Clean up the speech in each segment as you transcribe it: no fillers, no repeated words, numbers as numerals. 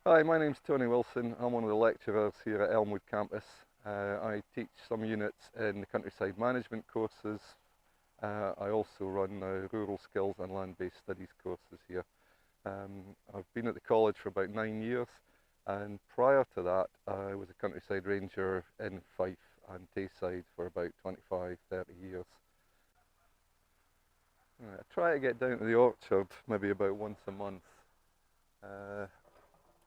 Hi, my name's Tony Wilson. I'm one of the lecturers here at Elmwood campus. I teach some units in the countryside management courses. I also run rural skills and land-based studies courses here. I've been at the college for about 9 years, and prior to that I was a countryside ranger in Fife and Tayside for about 25, 30 years. I try to get down to the orchard maybe about once a month. Uh,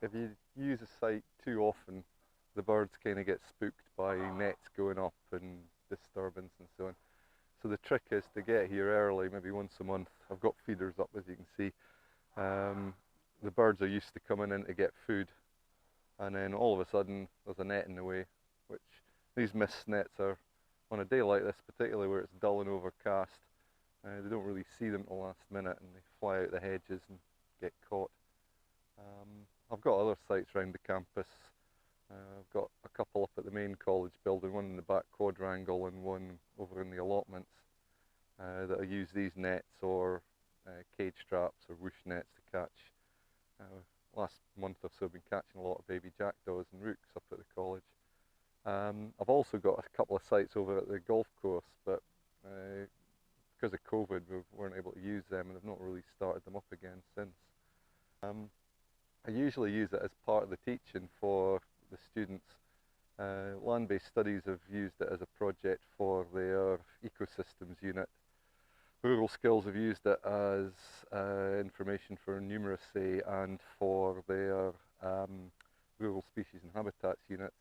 if you use a site too often, the birds kind of get spooked by nets going up and disturbance and so on. So the trick is to get here early, maybe once a month. I've got feeders up, as you can see. The birds are used to coming in to get food, and then all of a sudden there's a net in the way, which these mist nets are, on a day like this, particularly where it's dull and overcast, they don't really see them till the last minute and they fly out the hedges and get caught. I've got other sites around the campus. I've got a couple up at the main college building, one in the back quadrangle and one over in the allotments that I use these nets or cage traps or whoosh nets to catch. Last month or so I've been catching a lot of baby jackdaws and rooks up at the college. I've also got a couple of sites over at the golf course, but because of COVID we weren't able to use them and I've not really started them up again since. I usually use it as part of the teaching for the students. Land-based studies have used it as a project for their ecosystems unit. Rural skills have used it as information for numeracy and for their rural species and habitats units.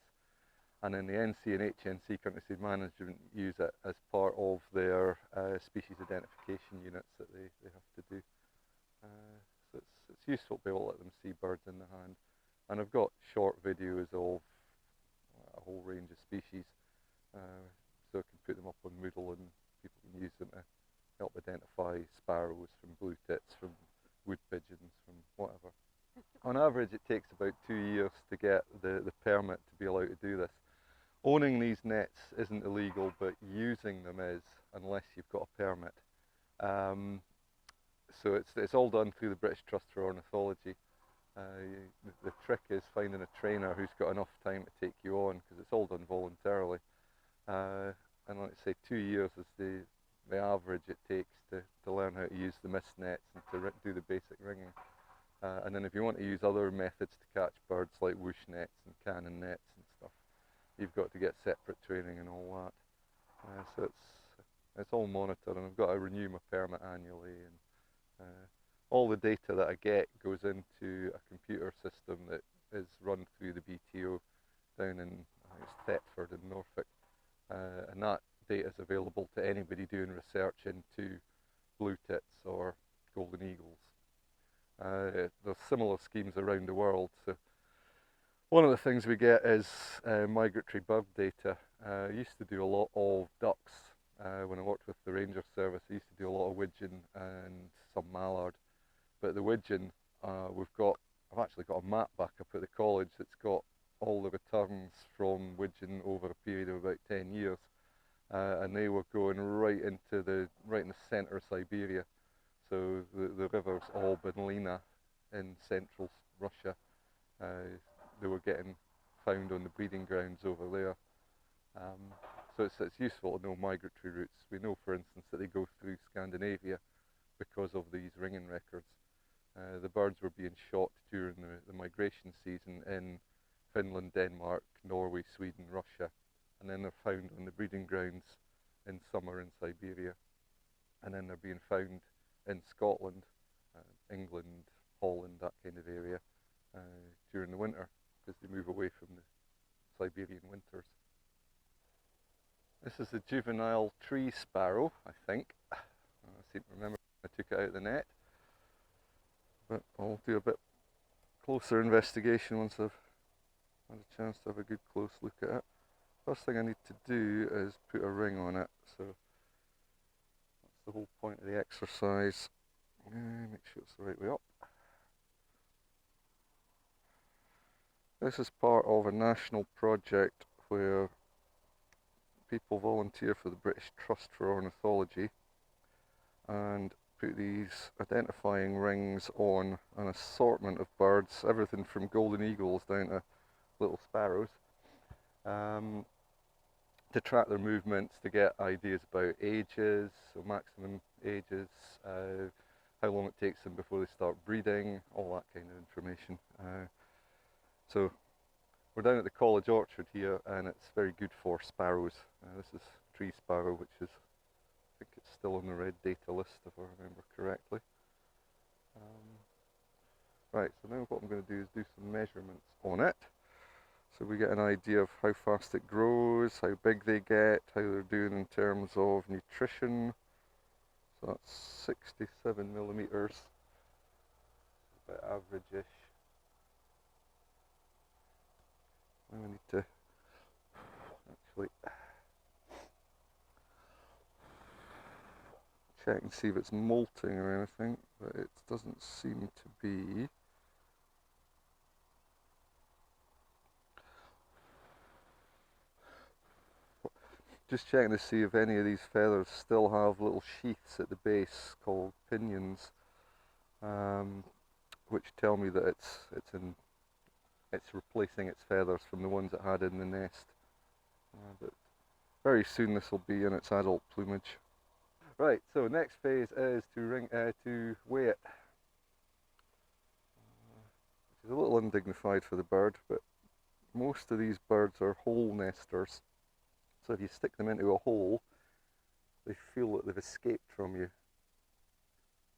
And then the NC and HNC countryside management use it as part of their species identification units that they have to do. So it's useful to be able to let them see birds in the hand. And I've got short videos of a whole range of species, so I can put them up on Moodle and people can use them to help identify sparrows from blue tits, from wood pigeons, from whatever. On average it takes about 2 years to get the permit to be allowed to do this. Owning these nets isn't illegal, but using them is, unless you've got a permit. So it's all done through the British Trust for Ornithology. The trick is finding a trainer who's got enough time to take you on, because it's all done voluntarily. And like I say, 2 years is the average it takes to learn how to use the mist nets and to do the basic ringing. And then if you want to use other methods to catch birds like whoosh nets and cannon nets and stuff, you've got to get separate training and all that. So it's all monitored, and I've got to renew my permit annually. And all the data that I get goes into a computer system that is run through the BTO down in, I think it's Thetford in Norfolk, and that data is available to anybody doing research into blue tits or golden eagles. There's similar schemes around the world. So one of the things we get is migratory bird data. I used to do a lot of ducks when I worked with the Ranger Service. I used to do a lot of widgeon and some mallard. But the widgeon, I've actually got a map back up at the college that's got all the returns from widgeon over a period of about 10 years. And they were going right in the centre of Siberia. So the river's Ob and Lena in central Russia. They were getting found on the breeding grounds over there. So it's useful to know migratory routes. We know, for instance, that they go through Scandinavia because of these ringing records. The birds were being shot during the migration season in Finland, Denmark, Norway, Sweden, Russia, and then they're found on the breeding grounds in summer in Siberia, and then they're being found in Scotland, England, Holland, that kind of area during the winter, because they move away from the Siberian winters. This is a juvenile tree sparrow, I think. I seem to remember I took it out of the net, but I'll do a bit closer investigation once I've had a chance to have a good close look at it. First thing I need to do is put a ring on it, so that's the whole point of the exercise. Make sure it's the right way up. This is part of a national project where people volunteer for the British Trust for Ornithology, and put these identifying rings on an assortment of birds, everything from golden eagles down to little sparrows, to track their movements, to get ideas about ages, so maximum ages, how long it takes them before they start breeding, all that kind of information. So we're down at the college orchard here, and it's very good for sparrows. This is tree sparrow, which is, I think it's still on the red data list if I remember correctly. Right, so now what I'm going to do is do some measurements on it. So we get an idea of how fast it grows, how big they get, how they're doing in terms of nutrition. So that's 67 millimeters, about average-ish. Now we need to actually check and see if it's molting or anything, but it doesn't seem to be. Just checking to see if any of these feathers still have little sheaths at the base called pinions, which tell me that it's replacing its feathers from the ones it had in the nest. But very soon this will be in its adult plumage. Right, so next phase is to weigh it, which is a little undignified for the bird, but most of these birds are hole nesters. So if you stick them into a hole, they feel that they've escaped from you.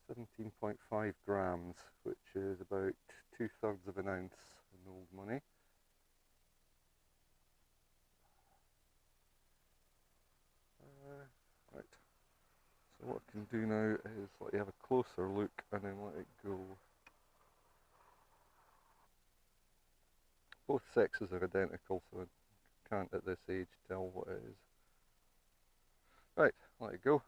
17.5 grams, which is about 2/3 of an ounce in old money. Right, so what I can do now is let you have a closer look and then let it go. Both sexes are identical, so I can't at this age tell what it is. Right, let it go.